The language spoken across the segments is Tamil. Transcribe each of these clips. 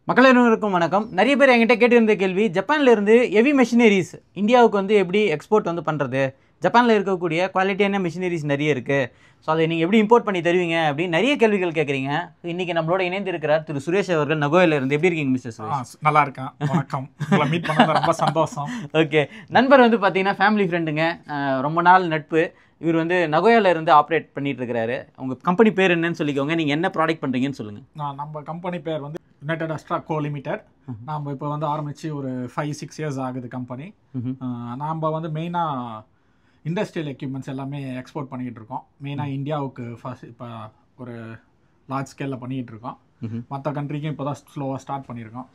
மக்கள் அனைவருக்கும் வணக்கம். நிறைய பேர் என்கிட்ட கேட்டிருந்த கேள்வி, ஜப்பானில் இருந்து ஹெவி மெஷினரிஸ் இந்தியாவுக்கு வந்து எப்படி எக்ஸ்போர்ட் வந்து பண்ணுறது, ஜப்பானில் இருக்கக்கூடிய குவாலிட்டியான மிஷினரிஸ் நிறைய இருக்குது, ஸோ அதை நீங்கள் எப்படி இம்போர்ட் பண்ணி தருவீங்க அப்படின்னு நிறைய கேள்விகள் கேட்குறீங்க. இன்றைக்கி நம்மளோட இணைந்து இருக்கிறார் திரு சுரேஷ் அவர்கள், நகோயால இருந்து. எப்படி இருக்கீங்க மிஸ்டர் சுரேஷ்? நல்லா இருக்கேன், வணக்கம். உங்களை மீட் பண்ணது ரொம்ப சந்தோஷம். ஓகே, நண்பர் வந்து பார்த்தீங்கன்னா ஃபேமிலி ஃப்ரெண்டுங்க, ரொம்ப நாள் நட்பு. இவர் வந்து நகோயால இருந்து ஆப்ரேட் பண்ணிட்டு இருக்கிறாரு. உங்கள் கம்பெனி பேர் என்னன்னு சொல்லிக்கோங்க, நீங்கள் என்ன ப்ராடக்ட் பண்ணுறீங்கன்னு சொல்லுங்கள். நம்ம கம்பெனி பேர் வந்து யுனைடெட் அஸ்ட்ரா கோ லிமிடெட். நாம் இப்போ வந்து ஆரம்பித்து ஒரு 5-6 இயர்ஸ் ஆகுது கம்பெனி. நாம் வந்து மெயினாக இண்டஸ்ட்ரியல் எக்யூப்மெண்ட்ஸ் எல்லாமே எக்ஸ்போர்ட் பண்ணிக்கிட்டு இருக்கோம். மெயினாக இந்தியாவுக்கு ஃபர்ஸ்ட் இப்போ ஒரு லார்ஜ் ஸ்கேலில் பண்ணிக்கிட்டு இருக்கோம். மற்ற கண்ட்ரிக்கும் இப்போ தான் ஸ்லோவாக ஸ்டார்ட் பண்ணியிருக்கோம்.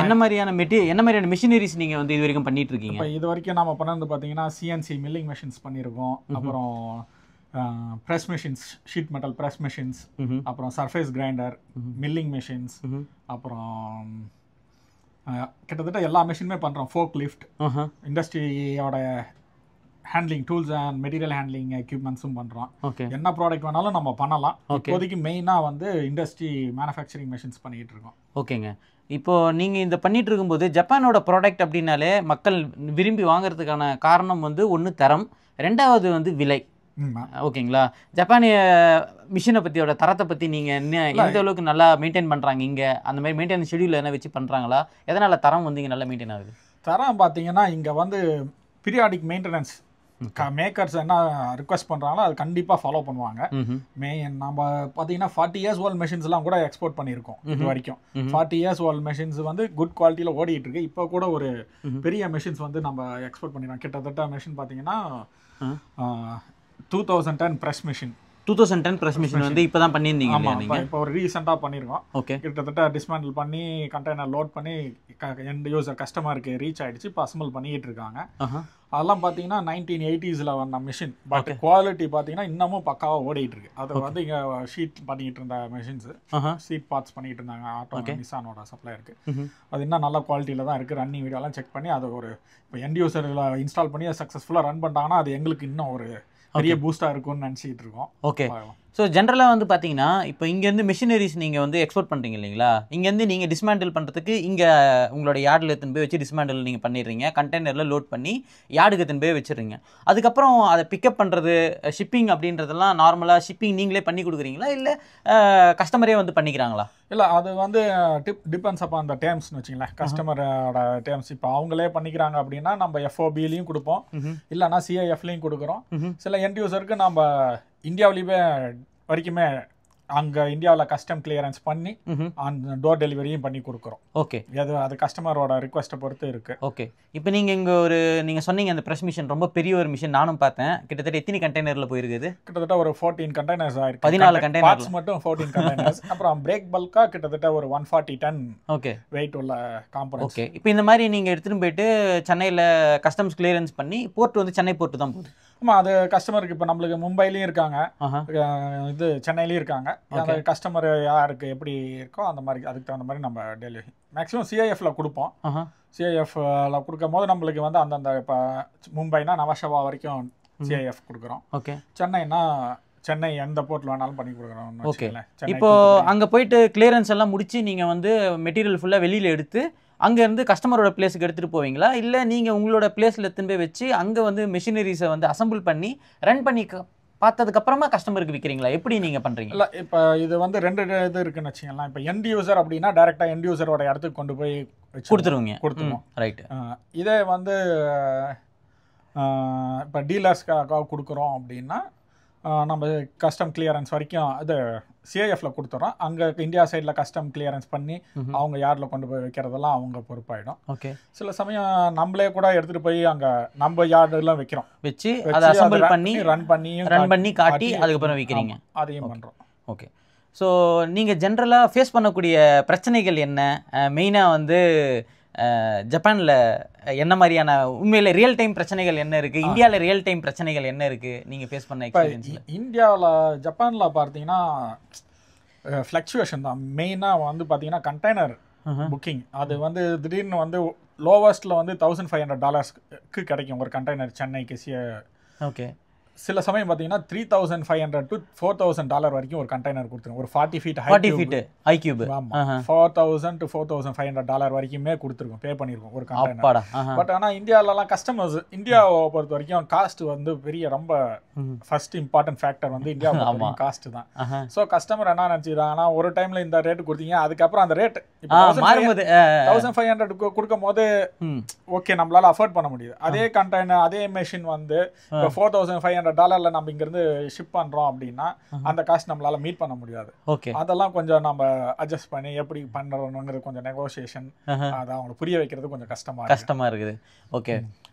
என்ன மாதிரியான மிஷினரிஸ் நீங்கள் வந்து இது வரைக்கும் பண்ணிட்டு இருக்கீங்க? இப்போ இது வரைக்கும் நம்ம பண்ணது பார்த்தீங்கன்னா சிஎன்சி மில்லிங் மெஷின்ஸ் பண்ணியிருக்கோம். அப்புறம் press machines, sheet metal press machines, அப்புறம் சர்ஃபேஸ் கிரைண்டர், மில்லிங் மெஷின்ஸ், அப்புறம் கிட்டத்தட்ட எல்லா மெஷினுமே பண்ணுறோம். ஃபோக் லிஃப்ட், இண்டஸ்ட்ரியோட handling tools and material handling எக்யூப்மெண்ட்ஸும் பண்ணுறோம். என்ன ப்ராடக்ட் வேணாலும் நம்ம பண்ணலாம். இப்போதைக்கு மெயினாக வந்து இண்டஸ்ட்ரி மேனுஃபேக்சரிங் மெஷின்ஸ் பண்ணிக்கிட்டு இருக்கோம். ஓகேங்க. இப்போது நீங்கள் இந்த பண்ணிகிட்டு இருக்கும்போது ஜப்பானோட ப்ராடக்ட் அப்படின்னாலே மக்கள் விரும்பி வாங்குறதுக்கான காரணம் வந்து ஒன்று தரம், ரெண்டாவது வந்து விலை. ஓகேங்களா? ஜப்பானிய மிஷினை பற்றியோட தரத்தை பற்றி நீங்கள் என்ன எந்த அளவுக்கு நல்லா மெயின்டைன் பண்ணுறாங்க இங்கே? அந்த மாதிரி மெயின்டைன் ஷெடியூல் என்ன வச்சு பண்ணுறாங்களா? எதனால் தரம் வந்து இங்கே நல்லா மெயின்டைன் ஆகுது? தரம் பார்த்தீங்கன்னா இங்கே வந்து பீரியாடிக் மெயின்டெனன்ஸ் மேக்கர்ஸ் என்ன ரிக்வெஸ்ட் பண்ணுறாங்களோ அது கண்டிப்பாக ஃபாலோ பண்ணுவாங்க. நம்ம பார்த்தீங்கன்னா 40 இயர்ஸ் ஓல்ட் மெஷின்ஸ்லாம் கூட எக்ஸ்போர்ட் பண்ணியிருக்கோம் இது வரைக்கும். 40 இயர்ஸ் ஓல்ட் மெஷின்ஸ் வந்து குட் குவாலிட்டியில் ஓடிட்டு இருக்கு. இப்போ கூட ஒரு பெரிய மெஷின்ஸ் வந்து நம்ம எக்ஸ்போர்ட் பண்ணிடுறோம். கிட்டத்தட்ட மெஷின் பார்த்தீங்கன்னா 2010 ப்ரெஸ் மிஷின். 2010 ப்ரெஸ் மிஷின் வந்து இப்போ தான் பண்ணியிருந்தீங்க? ஆமாம், இப்போ ஒரு ரீசெண்டாக பண்ணியிருக்கோம். ஓகே, கிட்டத்தட்ட டிஸ்மேண்டில் பண்ணி கண்டெய்னர் லோட் பண்ணி எண்ட் யூசர் கஸ்டமருக்கு ரீச் ஆகிடுச்சு. இப்போ அசம்பிள் பண்ணிக்கிட்டு இருக்காங்க. அதெல்லாம் பார்த்தீங்கன்னா 1980s வந்த மிஷின். பட் குவாலிட்டி பார்த்தீங்கன்னா இன்னமும் பக்காவாக ஓடிட்டு இருக்கு. அது வந்து இங்கே ஷீட் பண்ணிக்கிட்டு இருந்த மெஷின்ஸ், ஷீட் பார்ட்ஸ் பண்ணிக்கிட்டு இருந்தாங்க ஆட்டோ நிசானோட சப்ளையருக்கு. அது இன்னும் நல்ல குவாலிட்டியில் தான் இருக்குது. ரன்னிங் வீடியோலாம் செக் பண்ணி அதை ஒரு இப்போ எண்ட் யூசரில் இன்ஸ்டால் பண்ணி சக்ஸஸ்ஃபுல்லாக ரன் பண்ணிட்டாங்கன்னா அது எங்களுக்கு இன்னும் ஒரு பெரிய பூஸ்டாக இருக்கும்னு நினச்சிக்கிட்டு இருக்கோம். ஓகே, ஸோ ஜென்ரலாக வந்து பார்த்தீங்கன்னா இப்போ இங்கேருந்து மிஷினரிஸ் நீங்கள் வந்து எக்ஸ்போர்ட் பண்ணுறீங்க இல்லைங்களா? இங்கேருந்து நீங்கள் டிஸ்மேண்டில் பண்ணுறதுக்கு இங்கே உங்களோட யார்டில் எடுத்துன்னு போய் வச்சு டிஸ்மேண்டில் நீங்கள் பண்ணிடுறீங்க, கண்டெய்னரில் லோட் பண்ணி யார்டுக்கு எடுத்துன்னு போய் வச்சுருங்க. அதுக்கப்புறம் அதை பிக்கப் பண்ணுறது, ஷிப்பிங் அப்படின்றதெல்லாம் நார்மலாக ஷிப்பிங் நீங்களே பண்ணி கொடுக்குறீங்களா இல்லை கஸ்டமரே வந்து பண்ணிக்கிறாங்களா? இல்லை, அது வந்து டிபெண்ட்ஸ் அப்போ அந்த டேர்ம்ஸ்னு வச்சிங்களேன், கஸ்டமரோட டேர்ம்ஸ். இப்போ அவங்களே பண்ணிக்கிறாங்க அப்படின்னா நம்ம எஃப்ஓபிலையும் கொடுப்போம், இல்லைனா சிஐஎஃப்லையும் கொடுக்குறோம். சில எண்ட் யூசருக்கு நம்ம இந்தியாவிலேயே வரைக்குமே அங்கே இந்தியாவில் கஸ்டம் கிளியரன்ஸ் பண்ணி அந்த டோர் டெலிவரியும் பண்ணி கொடுக்குறோம். ஓகே, அது கஸ்டமரோட ரிக்வெஸ்ட்டை பொறுத்து இருக்குது. ஓகே, இப்போ நீங்கள் இங்கே நீங்கள் சொன்னீங்க அந்த ப்ரெஸ் மிஷின் ரொம்ப பெரிய ஒரு மிஷின், நானும் பார்த்தேன். கிட்டத்தட்ட எத்தனை கண்டெய்னரில் போயிருக்குது? கிட்டத்தட்ட ஒரு 14 கண்டெய்னர்ஸ் ஆயிருக்கு. 14 கண்டெய்னர்ஸ் மட்டும் 14 கண்டெய்னர்ஸ். அப்புறம் பிரேக் பல்காக கிட்டத்தட்ட ஒரு 140 டன் ஓகே வெயிட் உள்ள காம்பனன்ட்ஸ். ஓகே, இப்போ இந்த மாதிரி நீங்கள் எடுத்துகிட்டு போயிட்டு சென்னையில் கஸ்டம்ஸ் கிளியரன்ஸ் பண்ணி போர்ட் வந்து சென்னை போர்ட்டு தான் போகுது? ஆமாம், அது கஸ்டமருக்கு இப்போ நம்மளுக்கு மும்பைலையும் இருக்காங்க, இது சென்னையிலையும் இருக்காங்க. அந்த கஸ்டமர் யாருக்கு எப்படி இருக்கோ அந்த மாதிரி அதுக்கு தகுந்த மாதிரி நம்ம டெலிவரி மேக்ஸிமம் சிஐஎஃப்ல கொடுப்போம். சிஐஎஃப்ல கொடுக்கும் போது நம்மளுக்கு வந்து அந்தந்த இப்போ மும்பைனா நவஷவா வரைக்கும் சிஐஎஃப் கொடுக்குறோம். ஓகே, சென்னைனா சென்னை எந்த போர்ட்டில் வேணாலும் பண்ணி கொடுக்குறோம். ஓகே, இப்போ அங்கே போயிட்டு கிளியரன்ஸ் எல்லாம் முடிச்சு நீங்கள் வந்து மெட்டீரியல் ஃபுல்லாக வெளியில் எடுத்து அங்கேருந்து கஸ்டமரோட பிளேஸுக்கு எடுத்துகிட்டு போவீங்களா, இல்லை நீங்கள் உங்களோட பிளேஸில் எடுத்துன்னு போய் வச்சு அங்கே வந்து மிஷினரிஸை வந்து அசம்பிள் பண்ணி ரன் பண்ணி பார்த்ததுக்கப்புறமா கஸ்டமருக்கு விற்கிறீங்களா? எப்படி நீங்கள் பண்ணுறீங்க? இல்லை, இப்போ இது வந்து 2 இது இருக்குன்னு வச்சுக்கலாம். இப்போ எண்ட் யூசர் அப்படின்னா டேரெக்டாக எண்ட் யூசரோட இடத்துக்கு கொண்டு போய் கொடுத்துருவோம். ரைட்டு. இதே வந்து இப்போ டீலர்ஸ்க்காக கொடுக்குறோம் அப்படின்னா நம்ம கஸ்டம் கிளியரன்ஸ் வரைக்கும் அது சிஐஎஃப்ல கொடுத்துறோம். அங்கே இந்தியா சைடில் கஸ்டம் கிளியரன்ஸ் பண்ணி அவங்க யார்டில் கொண்டு போய் வைக்கிறதெல்லாம் அவங்க பொறுப்பாயிடும். ஓகே, சில சமயம் நம்மளே கூட எடுத்துகிட்டு போய் அங்கே நம்ம யார்டெல்லாம் வைக்கிறோம், வச்சு அதை அசம்பிள் பண்ணி ரன் பண்ணி காட்டி அதுக்கப்புறம் விற்கிறீங்க. அதையும் பண்ணுறோம். ஓகே, ஸோ நீங்கள் ஜென்ரலாக ஃபேஸ் பண்ணக்கூடிய பிரச்சனைகள் என்ன? மெயினாக வந்து ஜப்பானில் என்ன மாதிரியான உண்மையில் ரியல் டைம் பிரச்சனைகள் என்ன இருக்குது, இந்தியாவில் ரியல் டைம் பிரச்சனைகள் என்ன இருக்குது நீங்கள் ஃபேஸ் பண்ண எக்ஸ்பீரியன்ஸ்? இந்தியாவில் ஜப்பானில் பார்த்தீங்கன்னா ஃப்ளக்சுவேஷன் தான் மெயினாக வந்து பார்த்தீங்கன்னா கண்டெய்னர் புக்கிங். அது வந்து திடீர்னு வந்து லோவஸ்ட்டில் வந்து $1,500 கிடைக்கும் ஒரு கண்டெய்னர் சென்னைக்கு. ஓகே, சில சமயம் பார்த்தீங்கன்னா $3,500 to $4,000 வரைக்கும் ஒரு கண்டெய்னர் கொடுத்துரும். ஒரு 40 feet 40 feet high cube. $4,000 to $4,500 வரைக்குமே கொடுத்துருக்கோம், பே பண்ணியிருக்கோம் ஒரு கண்டெய்னர். அப்பாடா. பட் ஆனால் இந்தியாவிலலாம் கஸ்டமர்ஸ், இந்தியாவை பொறுத்த வரைக்கும் காஸ்ட் வந்து பெரிய ரொம்ப ஃபர்ஸ்ட் இம்பார்ட்டன்ட் ஃபேக்டர் வந்து இந்தியாவை காஸ்ட் தான். ஸோ கஸ்டமர் என்ன நினச்சிக்கிறாங்கன்னா, ஒரு டைம்ல இந்த ரேட்டு கொடுத்தீங்க, அதுக்கப்புறம் அந்த ரேட் மாறும்போது 1,500 கொடுக்கும் போது ஓகே நம்மளால அஃபோர்ட் பண்ண முடியுது. அதே கண்டெய்னர் அதே மெஷின் வந்து $4,500 நம்ம இங்க இருந்து ஷிப் பண்றோம் அப்படின்னா அந்த காஸ்ட் நம்மளால மீட் பண்ண முடியாது. அதெல்லாம் கொஞ்சம் நம்ம அட்ஜஸ்ட் பண்ணி எப்படி பண்றோம்ங்கிறது கொஞ்சம் நெகோசியேஷன், அதை அவங்களுக்கு புரிய வைக்கிறது கொஞ்சம் கஷ்டமா இருக்குது. ஓகே,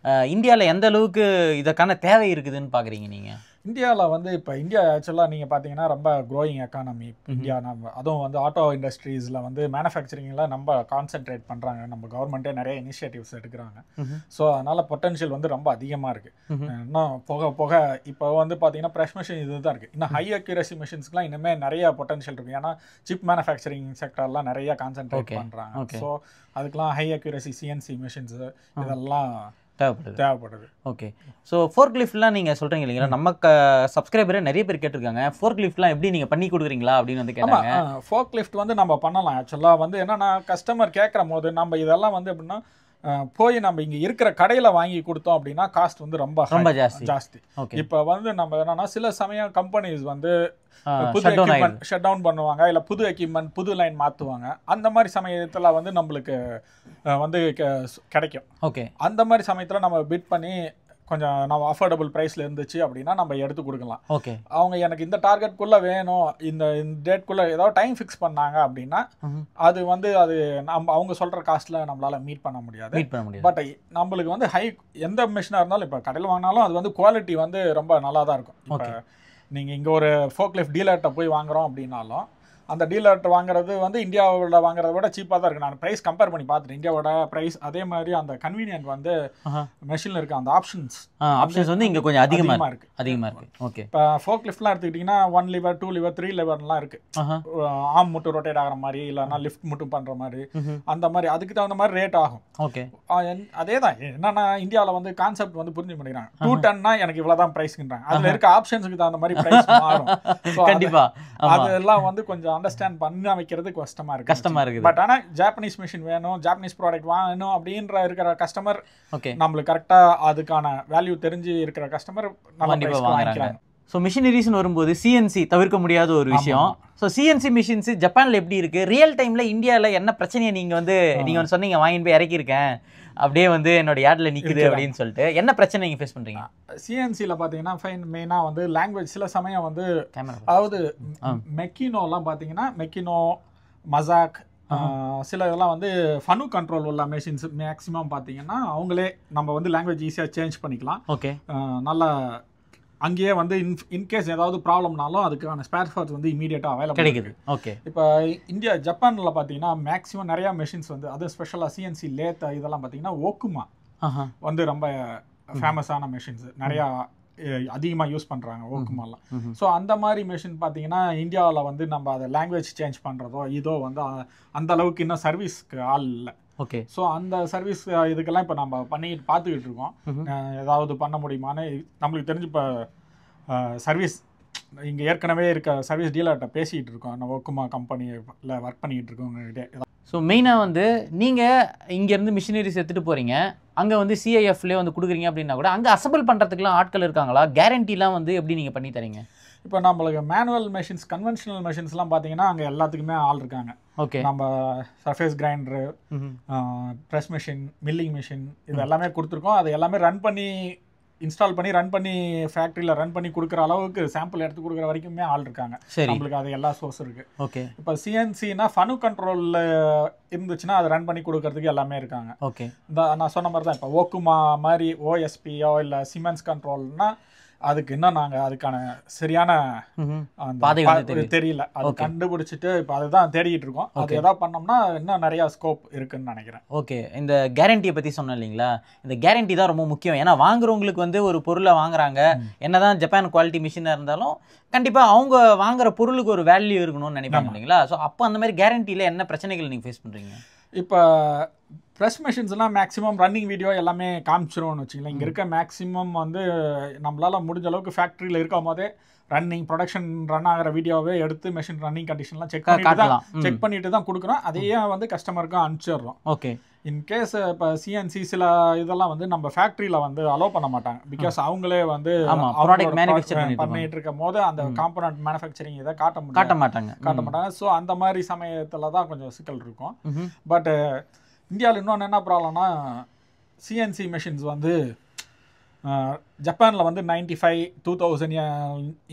இந்தியாவில் எந்த அளவுக்கு இதற்கான தேவை இருக்குதுன்னு பாக்குறீங்க நீங்க? இந்தியாவில் வந்து இப்போ இந்தியா ஆக்சுவலாக நீங்கள் பார்த்தீங்கன்னா ரொம்ப க்ரோயிங் எக்கானமி இந்தியா. நம்ம அதுவும் வந்து ஆட்டோ இண்டஸ்ட்ரீஸில் வந்து மேனுஃபேக்சரிங்கில் நம்ம கான்சென்ட்ரேட் பண்ணுறாங்க. நம்ம கவர்மெண்ட்டே நிறைய இனிஷியேட்டிவ்ஸ் எடுக்கிறாங்க. ஸோ அதனால் பொட்டன்ஷியல் வந்து ரொம்ப அதிகமாக இருக்குது. இன்னும் போக போக இப்போ வந்து பார்த்தீங்கன்னா ப்ரெஷ் மிஷின் இது தான் இருக்குது. இன்னும் ஹை அக்யூரசி மிஷின்ஸ்க்குலாம் இனிமேல் நிறைய பொட்டன்ஷியல் இருக்குது. ஏன்னா சிப் மேனுஃபேக்சரிங் செக்டர்லாம் நிறைய கான்சென்ட்ரேட் பண்ணுறாங்க. ஸோ அதுக்கெலாம் ஹை அக்யூரசி சிஎன்சி மிஷின்ஸு இதெல்லாம் தேவைப்படுது. ஓகே, ஸோ ஃபோர்க் லிஃப்ட்லாம் நீங்கள் சொல்கிறீங்க இல்லைங்களா, நமக்கு சப்ஸ்கிரைபரே நிறைய பேர் கேட்டிருக்காங்க, ஃபோர்க் லிஃப்ட்லாம் எப்படி நீங்கள் பண்ணி கொடுக்குறீங்களா அப்படின்னு வந்து கேட்டாங்க. ஃபோர்க் லிஃப்ட் வந்து நம்ம பண்ணலாம். ஆக்சுவலாக வந்து என்னன்னா, கஸ்டமர் கேட்குற போது நம்ம இதெல்லாம் வந்து எப்படின்னா போய் நம்ம இங்கே இருக்கிற கடையில் வாங்கி கொடுத்தோம் அப்படின்னா காஸ்ட் வந்து ரொம்ப ஜாஸ்தி. இப்போ வந்து நம்ம என்னன்னா, சில சமயம் கம்பெனிஸ் வந்து புது எக்யூப்மெண்ட் ஷட் டவுன் பண்ணுவாங்க, இல்லை புது எக்யூப்மெண்ட் புது லைன் மாற்றுவாங்க. அந்த மாதிரி சமயத்தில் வந்து நம்மளுக்கு வந்து கிடைக்கும். ஓகே, அந்த மாதிரி சமயத்தில் நம்ம பிட் பண்ணி கொஞ்சம் நம்ம அஃபோர்டபுள் ப்ரைஸில் இருந்துச்சு அப்படின்னா நம்ம எடுத்து கொடுக்கலாம். ஓகே, அவங்க எனக்கு இந்த டார்கெட்குள்ளே வேணும், இந்த டேட்குள்ளே ஏதாவது டைம் ஃபிக்ஸ் பண்ணாங்க அப்படின்னா அது வந்து அது நம்ம அவங்க சொல்கிற காஸ்ட்டில் நம்மளால் மீட் பண்ண முடியாது. பட் நம்மளுக்கு வந்து எந்த மிஷினாக இருந்தாலும் இப்போ கடையில் வாங்கினாலும் அது வந்து குவாலிட்டி வந்து ரொம்ப நல்லா தான் இருக்கும். இப்போ நீங்கள் இங்கே ஒரு ஃபோர்க் லிஃப்ட் டீலர்கிட்ட போய் வாங்குகிறோம் அப்படின்னாலும் அந்த டீலர்கிட்ட வாங்குறது வந்து இந்தியாவோட வாங்குறத விட சீப்பாக தான் இருக்குது. நான் ப்ரைஸ் கம்பேர் பண்ணி பார்த்துட்டேன், இந்தியாவோட ப்ரைஸ். அதே மாதிரி அந்த கன்வீனியன்ட் வந்து மெஷினில் இருக்க அந்த ஆப்ஷன்ஸ் வந்து இங்கே கொஞ்சம் அதிகமாக இருக்குது. ஓகே, இப்போ ஃபோர்க் லிஃப்ட்லாம் எடுத்துக்கிட்டிங்கன்னா 1 lever 2 lever 3 leverலாம் இருக்குது. ஆர்ம் மட்டும் ரொட்டேட் ஆகிற மாதிரி, இல்லைனா லிஃப்ட் மட்டும் பண்ணுற மாதிரி, அந்த மாதிரி அதுக்கு தகுந்த மாதிரி ரேட் ஆகும். ஓகே, அதே தான் என்னன்னா இந்தியாவில் வந்து கான்செப்ட் வந்து புரிஞ்சு பண்ணிக்கிறாங்க. 2 டன்னா எனக்கு இவ்வளோ தான் ப்ரைஸ்க்குன்றாங்க. அதில் இருக்க ஆப்ஷன்ஸுக்கு தகுந்த மாதிரி ப்ரைஸ் மாறும். கண்டிப்பாக அதெல்லாம் வந்து கொஞ்சம் அண்டர்ஸ்டாண்ட் பண்ண வைக்கிறது கஷ்டமா இருக்கு. பட் ஆனால் ஜாப்பனீஸ் மிஷின் வேணும், ஜாப்பனீஸ் ப்ராடக்ட் வாங்கணும் அப்படின்ற இருக்கிற கஸ்டமர் நம்மளுக்கு கரெக்டாக அதுக்கான வேல்யூ தெரிஞ்சு இருக்கிற கஸ்டமர் வாங்கிக்கிறாங்க. ஸோ மிஷினரிஸ்னு வரும்போது சிஎன்சி தவிர்க்க முடியாத ஒரு விஷயம். ஸோ சிஎன்சி மிஷின்ஸ் ஜப்பானில் எப்படி இருக்குது, ரியல் டைமில் இந்தியாவில் என்ன பிரச்சனையை நீங்கள் வந்து சொன்னீங்க வாங்கிட்டு போய் இறக்கியிருக்கேன் அப்படியே வந்து என்னோட யார்டில் நிற்குது அப்படின்னு சொல்லிட்டு என்ன பிரச்சனை நீங்கள் ஃபேஸ் பண்ணுறீங்க? சிஎன்சியில் பார்த்தீங்கன்னா மெயினாக வந்து லாங்குவேஜ் சில சமயம் வந்து அதாவது மெக்கினோலாம் பார்த்தீங்கன்னா மெக்கினோ மசாக் சில இதெல்லாம் வந்து ஃபனு கண்ட்ரோல் உள்ள மெஷின்ஸ் மேக்ஸிமம் பார்த்தீங்கன்னா அவங்களே நம்ம வந்து லாங்குவேஜ் ஈஸியாக சேஞ்ச் பண்ணிக்கலாம். ஓகே, நல்லா அங்கேயே வந்து இன்கேஸ் ஏதாவது ப்ராப்ளம்னாலும் அதுக்கான ஸ்பேர் பார்ட்ஸ் வந்து இமீடியட்டாக அவைலபிள் கிடைக்குது. ஓகே, இப்போ ஜப்பானில் பார்த்தீங்கன்னா மேக்ஸிமம் நிறையா மெஷின்ஸ் வந்து அது ஸ்பெஷலாக சிஎன்சி லேத் இதெல்லாம் பார்த்தீங்கன்னா ஓக்குமா வந்து ரொம்ப ஃபேமஸான மெஷின்ஸ் நிறையா அதிகமாக யூஸ் பண்ணுறாங்க ஓக்குமாலாம். ஸோ அந்த மாதிரி மெஷின் பார்த்தீங்கன்னா இந்தியாவில் வந்து நம்ம அதை லாங்குவேஜ் சேஞ்ச் பண்ணுறதோ இதோ வந்து அந்த அளவுக்கு இன்னும் சர்வீஸ்க்கு ஆள் இல்லை. ஓகே, ஸோ அந்த சர்வீஸ் இதுக்கெல்லாம் இப்போ நம்ம பார்த்துக்கிட்டு இருக்கோம். ஏதாவது பண்ண முடியுமான்னு நம்மளுக்கு தெரிஞ்சு இப்போ சர்வீஸ் இங்கே ஏற்கனவே இருக்க சர்வீஸ் டீலர்கிட்ட பேசிகிட்டு இருக்கோம். நம்ம ஒக்குமா கம்பெனியில் ஒர்க் பண்ணிகிட்டு இருக்கோம். ஸோ மெயினாக வந்து நீங்கள் இங்கேருந்து மிஷினரிஸ் எடுத்துகிட்டு போகிறீங்க, அங்கே வந்து சிஐஎஃப்லேயே வந்து கொடுக்குறீங்க அப்படின்னா கூட அங்கே அசம்பிள் பண்ணுறதுக்குலாம் ஆட்கள் இருக்காங்களா? கேரண்டிலாம் வந்து எப்படி நீங்கள் பண்ணி தரீங்க? இப்போ நம்மளுக்கு மேனுவல் மெஷின்ஸ் கன்வென்ஷனல் மெஷின்ஸ்லாம் பார்த்தீங்கன்னா அங்கே எல்லாத்துக்குமே ஆள் இருக்காங்க. ஓகே, நம்ம surface grinder, press machine, milling machine இது எல்லாமே கொடுத்துருக்கோம். அது எல்லாமே ரன் பண்ணி இன்ஸ்டால் பண்ணி ரன் பண்ணி ஃபேக்ட்ரியில் ரன் பண்ணி கொடுக்குற அளவுக்கு சாம்பிள் எடுத்து கொடுக்குற வரைக்குமே ஆள் இருக்காங்க. நம்மளுக்கு அது எல்லா சோர்ஸ் இருக்குது. ஓகே, இப்போ சிஎன்சினா ஃபனு கண்ட்ரோலில் இருந்துச்சுன்னா அதை ரன் பண்ணி கொடுக்கறதுக்கு எல்லாமே இருக்காங்க. ஓகே, நான் சொன்ன மாதிரி தான் இப்போ ஓக்குமா மாதிரி ஓஎஸ்பியோ இல்லை சிமென்ஸ் கண்ட்ரோல்னா அதுக்கு இன்னும் நாங்கள் அதுக்கான சரியான தெரியல. அது கண்டுபிடிச்சிட்டு இப்போ அதுதான் தேடிட்டு இருக்கோம். அது எதாவது பண்ணோம்னா இன்னும் நிறையா ஸ்கோப் இருக்குன்னு நினைக்கிறேன். ஓகே, இந்த கேரண்டியை பற்றி சொன்னேன் இல்லைங்களா, இந்த கேரண்டி தான் ரொம்ப முக்கியம். ஏன்னா வாங்குறவங்களுக்கு வந்து ஒரு பொருளை வாங்குறாங்க, என்னதான் ஜப்பான் குவாலிட்டி மிஷினாக இருந்தாலும் கண்டிப்பாக அவங்க வாங்குற பொருளுக்கு ஒரு வேல்யூ இருக்கணும்னு நினைப்பாங்க இல்லைங்களா. ஸோ அப்போ அந்த மாதிரி கேரண்டியில் என்ன பிரச்சனைகள் நீங்கள் ஃபேஸ் பண்ணுறீங்க? இப்போ ப்ரெஸ் மெஷின்ஸ்லாம் மேக்ஸிமம் ரன்னிங் வீடியோ எல்லாமே காமிச்சிரும்னு வச்சுங்களேன். இங்கே இருக்க மேக்ஸிமம் வந்து நம்மளால் முடிஞ்ச அளவுக்கு ஃபேக்ட்ரியில் இருக்கும் போதே ரன்னிங் ப்ரொடக்ஷன் ரன் ஆகிற வீடியோவே எடுத்து மெஷின் ரன்னிங் கண்டிஷன்லாம் செக் பண்ணிட்டு தான் கொடுக்குறோம். அதையே வந்து கஸ்டமருக்கும் அனுப்பிச்சிடுறோம். ஓகே. இன்கேஸ் இப்போ சிஎன்சி சில இதெல்லாம் வந்து நம்ம ஃபேக்ட்ரியில் வந்து அலோவ் பண்ண மாட்டாங்க. பிகாஸ் அவங்களே வந்து பண்ணிட்டு இருக்கும் போது அந்த காம்பனன்ட் மேனுஃபேக்சரிங் இதை காட்ட மாட்டாங்க. ஸோ அந்த மாதிரி சமயத்தில் தான் கொஞ்சம் சிக்கல் இருக்கும். பட் இந்தியாவில் இன்னொன்று என்ன ப்ராப்ளம்னா, சிஎன்சி மெஷின்ஸ் வந்து ஜப்பானில் வந்து 95 2000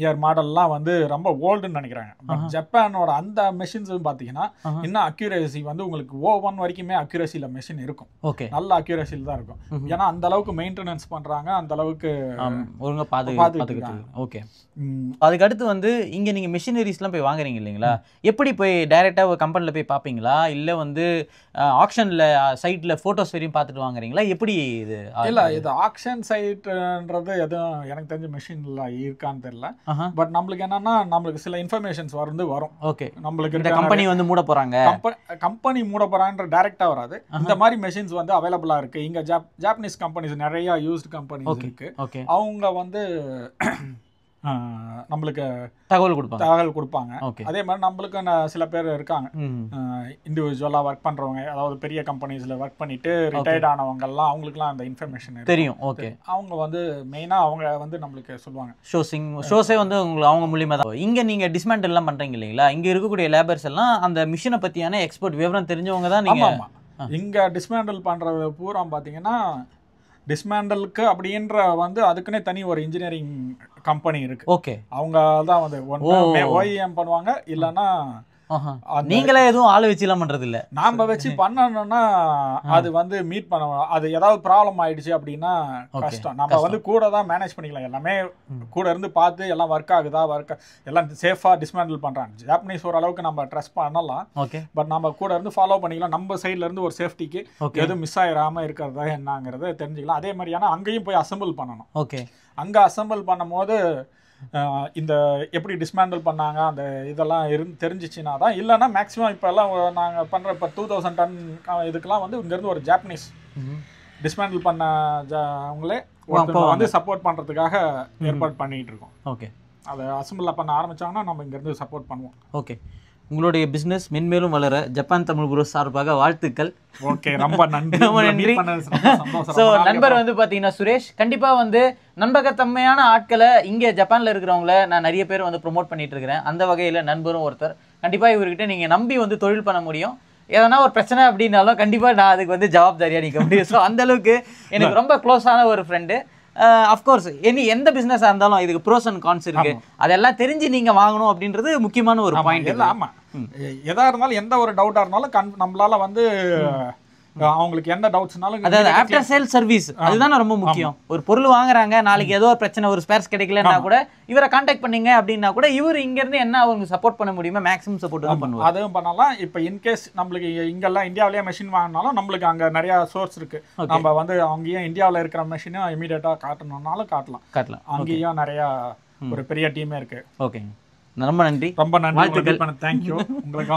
இயர் மாடல்லாம் வந்து ரொம்ப ஓல்டுன்னு நினைக்கிறாங்க. பட் ஜப்பானோட அந்த மெஷின்ஸ் பார்த்தீங்கன்னா இன்னும் அக்யூரேசி வந்து உங்களுக்கு O1 வரைக்குமே அக்யூரேசியில் மெஷின் இருக்கும். ஓகே. நல்ல அக்யூரேசியில் தான் இருக்கும். ஏன்னா அந்த அளவுக்கு மெயின்டெனன்ஸ் பண்ணுறாங்க, அந்த அளவுக்கு ஒழுங்காக பார்த்துக்கிட்டாங்க. ஓகே. அதுக்கு அடுத்து வந்து இங்கே நீங்கள் மிஷினரிஸ்லாம் போய் வாங்குறீங்க இல்லைங்களா, எப்படி போய் டைரெக்டாக ஒரு கம்பெனியில் போய் பார்ப்பீங்களா, இல்லை வந்து ஆக்ஷனில் சைட்டில் ஃபோட்டோஸ் வரையும் பார்த்துட்டு வாங்குறீங்களா, எப்படி இது? இல்லை, இது ஆக்ஷன் சைட்ன்றது எதுவும் எனக்கு தெரிஞ்ச மெஷின்ல இருக்கான்னு தெரியல. பட் நம்மளுக்கு என்னன்னா, நம்மளுக்கு சில இன்ஃபர்மேஷன்ஸ் வரும். ஓகே. நம்மளுக்கு இந்த கம்பெனி வந்து மூட போறாங்க, கம்பெனி மூட போறாங்கன்ற டைரக்டா வராது. இந்த மாதிரி மெஷின்ஸ் வந்து அவைலபிளா இருக்கு. இங்க ஜாப்பனீஸ் கம்பெனிஸ் நிறைய யூஸ்ட் கம்பெனிஸ் இருக்கு. அவங்க வந்து நம்மளுக்கு தகவல் கொடுப்பாங்க. அதே மாதிரி நம்மளுக்கு சில பேர் இருக்காங்க இண்டிவிஜுவலா ஒர்க் பண்றவங்க, அதாவது பெரிய கம்பெனிஸ்ல ஒர்க் பண்ணிட்டு ரிட்டையர்ட் ஆனவங்க எல்லாம், அவங்களுக்குலாம் அந்த இன்ஃபர்மேஷன் தெரியும். ஓகே. அவங்க வந்து மெயினா அவங்க வந்து நம்மளுக்கு சொல்லுவாங்க. ஷோஸே வந்து அவங்க மூலியமா தான். இங்க நீங்க டிஸ்மேண்டில் எல்லாம் பண்றீங்க இல்லைங்களா, இங்க இருக்கக்கூடிய லேபர்ஸ் எல்லாம் அந்த மிஷினை பத்தியான எக்ஸ்பர்ட் விவரம் தெரிஞ்சவங்க தான் நீங்க. இங்க டிஸ்மேண்டில் பண்றது பூரா பாத்தீங்கன்னா, டிஸ்மேண்டலுக்கு அப்படின்ற வந்து அதுக்குன்னே தனி ஒரு இன்ஜினியரிங் கம்பெனி இருக்கு. ஓகே. அவங்க தான் வந்து OEM பண்ணுவாங்க. இல்லைன்னா நீங்களே எதுவும் ஆளு வச்சு எல்லாம் பண்றது இல்ல, நாம வச்சு பண்ணணும்னா அது வந்து மீட் பண்ண, அது ஏதாவது ப்ராப்ளம் ஆயிடுச்சு அப்படின்னா கஷ்டம். நம்ம வந்து கூட தான் மேனேஜ் பண்ணிக்கலாம். எல்லாமே கூட இருந்து பார்த்து எல்லாம் ஒர்க் ஆகுதா, எல்லாம் சேஃபா டிஸ்மேண்டில் பண்றாங்க. ஜாப்பனீஸ் ஓரளவுக்கு நம்ம ட்ரஸ்ட் பண்ணலாம். பட் நம்ம கூட இருந்து ஃபாலோ பண்ணிக்கலாம். நம்ம சைட்ல இருந்து ஒரு சேஃப்டிக்கு எதுவும் மிஸ் ஆயிடாம இருக்கிறதா என்னங்கிறத தெரிஞ்சுக்கலாம். அதே மாதிரியான அங்கேயும் போய் அசம்பிள் பண்ணணும். ஓகே. அங்க அசம்பிள் பண்ணும் போது இந்த எப்படி டிஸ்மேண்டில் பண்ணாங்க அந்த இதெல்லாம் தெரிஞ்சிச்சுன்னா தான். இல்லைன்னா மேக்ஸிமம் இப்போ எல்லாம் நாங்கள் பண்ணுற இப்போ 2000 டன் இதுக்கெல்லாம் வந்து இங்கேருந்து ஒரு ஜாப்பனீஸ் டிஸ்மேண்டில் பண்ண அவங்களே வந்து சப்போர்ட் பண்ணுறதுக்காக ஏற்பாடு பண்ணிகிட்டு இருக்கோம். ஓகே. அதை அசம்பிளில் பண்ண ஆரம்பித்தாங்கன்னா நம்ம இங்கேருந்து சப்போர்ட் பண்ணுவோம். ஓகே. உங்களுடைய பிஸ்னஸ் மென்மேலும் வளர ஜப்பான் தமிழ் குரு சார்பாக வாழ்த்துக்கள். ஓகே, ரொம்ப நன்றி. ஸோ நண்பர் வந்து பார்த்தீங்கன்னா சுரேஷ், கண்டிப்பாக வந்து நம்பகத்தன்மையான ஆட்களை இங்கே ஜப்பானில் இருக்கிறவங்கள நான் நிறைய பேர் வந்து ப்ரொமோட் பண்ணிட்டு இருக்கிறேன். அந்த வகையில் நண்பரும் ஒருத்தர். கண்டிப்பாக இவர்கிட்ட நீங்கள் நம்பி வந்து தொழில் பண்ண முடியும். எதனா ஒரு பிரச்சனை அப்படின்னாலும் கண்டிப்பாக நான் அதுக்கு வந்து ஜவாப்தாரியாக நிற்க முடியும். ஸோ அந்தளவுக்கு எனக்கு ரொம்ப க்ளோஸான ஒரு ஃப்ரெண்டு. அஃப்கோர்ஸ் எந்த பிஸ்னஸாக இருந்தாலும் இதுக்கு ப்ரோஸ் அண்ட் கான்ஸ் இருக்கு, அதெல்லாம் தெரிஞ்சு நீங்க வாங்கணும் அப்படின்றது முக்கியமான ஒரு பாயிண்ட். இல்லை, ஆமாம், எதா இருந்தாலும் எந்த ஒரு டவுட்டாக இருந்தாலும் நம்மளால வந்து அவங்களுக்கு எந்த டவுட்ஸ்னாலும், அதாவது ஆஃப்டர் சேல் சர்வீஸ் அதுதான் ரொம்ப முக்கியம். ஒரு பொருள் வாங்குறாங்க, நாளைக்கு ஏதோ ஒரு பிரச்சனை, ஒரு ஸ்பேர்ஸ் கிடைக்கலன்னா கூட இவரை கான்டாக்ட் பண்ணீங்க அப்படின்னா கூட இவர் இங்க இருந்து என்ன அவங்க சப்போர்ட் பண்ண முடியுமா மேக்ஸிமம் சப்போர்ட் தான் பண்ணுவாங்க. அதுவும் பண்ணலாம். இப்போ இன்கேஸ் நம்மளுக்கு இங்கெல்லாம் இந்தியாவிலேயே மெஷின் வாங்கினாலும் நம்மளுக்கு அங்கே நிறைய சோர்ஸ் இருக்கு. நம்ம வந்து அங்கேயும் இந்தியாவில் இருக்கிற மெஷினை இமீடியட்டா காட்டணும்னாலும் காட்டலாம். அங்கேயும் நிறைய ஒரு பெரிய டீமே இருக்கு. ஓகே, ரொம்ப நன்றி. ரொம்ப நன்றி. தேங்க்யூ உங்களுக்கு.